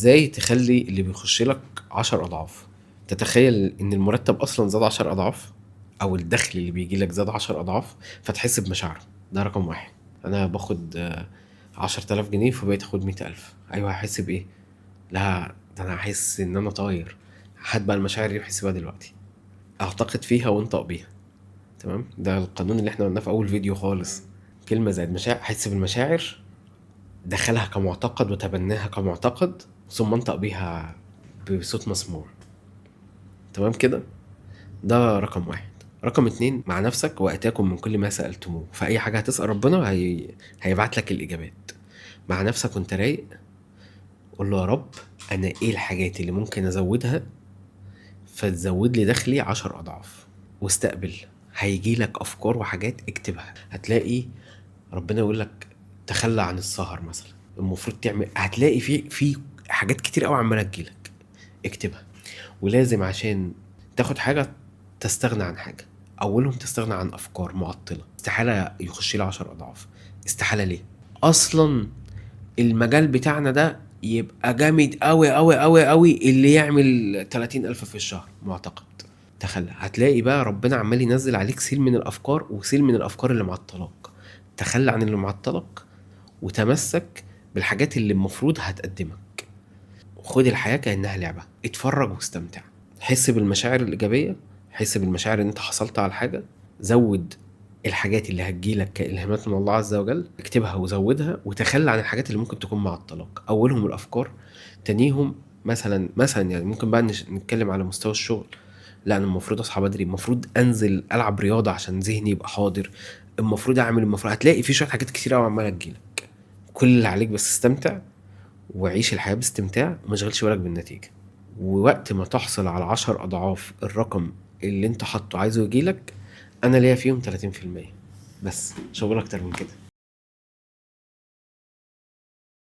ازاي تخلي اللي بيخش لك 10 اضعاف؟ تتخيل ان المرتب اصلا زاد 10 اضعاف، او الدخل اللي بيجي لك زاد 10 اضعاف، فتحس بمشاعره. ده رقم واحد. انا باخد 10,000 جنيه فبقيت اخد 100,000. ايوه، هحس بايه؟ لا، ده انا هحس ان انا طاير. هات بقى المشاعر دي وحس دلوقتي. اعتقد فيها وانطق بيها. تمام، ده القانون اللي احنا قلناه في اول فيديو خالص. كلمة زائد مشاعر، حس بالمشاعر، دخلها كمعتقد وتبناها كمعتقد، ثم انطق بيها بصوت مسموع. تمام كده. ده رقم واحد. رقم اتنين، مع نفسك واتاكم من كل ما سألتموه. فأي حاجة هتسأل ربنا هيبعت لك الإجابات. مع نفسك وانت رايق، قول له يا رب، أنا إيه الحاجات اللي ممكن أزودها فتزود لي دخلي 10 أضعاف؟ واستقبل. هيجي لك أفكار وحاجات اكتبها، هتلاقي ربنا يقول لك تخلى عن السهر مثلا، المفروض تعمل. هتلاقي في حاجات كتير قوي عماله تجيلك. اكتبها. ولازم عشان تاخد حاجه تستغنى عن حاجه. اولهم تستغنى عن افكار معطله. استحاله يخش لي 10 اضعاف. استحاله. ليه؟ اصلا المجال بتاعنا ده يبقى جامد قوي قوي قوي قوي اللي يعمل 30,000 في الشهر معتقد. تخلى، هتلاقي بقى ربنا عمال ينزل عليك سيل من الافكار وسيل من الافكار اللي معطلاك. تخلى عن اللي معطلك وتمسك بالحاجات اللي المفروض هتقدمك. خد الحياة كأنها لعبة، اتفرج واستمتع. حس بالمشاعر الإيجابية، حس بالمشاعر ان انت حصلت على حاجة. زود الحاجات اللي هتجيلك كإلهامات من الله عز وجل، اكتبها وزودها، وتخلى عن الحاجات اللي ممكن تكون معطلاك. أولهم الأفكار، تانيهم مثلا يعني ممكن بقى نتكلم على مستوى الشغل. لا، انا المفروض اصحى بدري، المفروض انزل العب رياضه عشان ذهني يبقى حاضر، المفروض اعمل، المفروض. هتلاقي في شويه حاجات كتير قوي عماله تجيلك. كل اللي عليك بس استمتع، وعيش الحياه باستمتاع، وما تشغلش بالك بالنتيجه. ووقت ما تحصل على 10 اضعاف الرقم اللي انت حاطه عايزه يجيلك، انا ليا فيهم 30%. بس مش هقول اكتر من كده.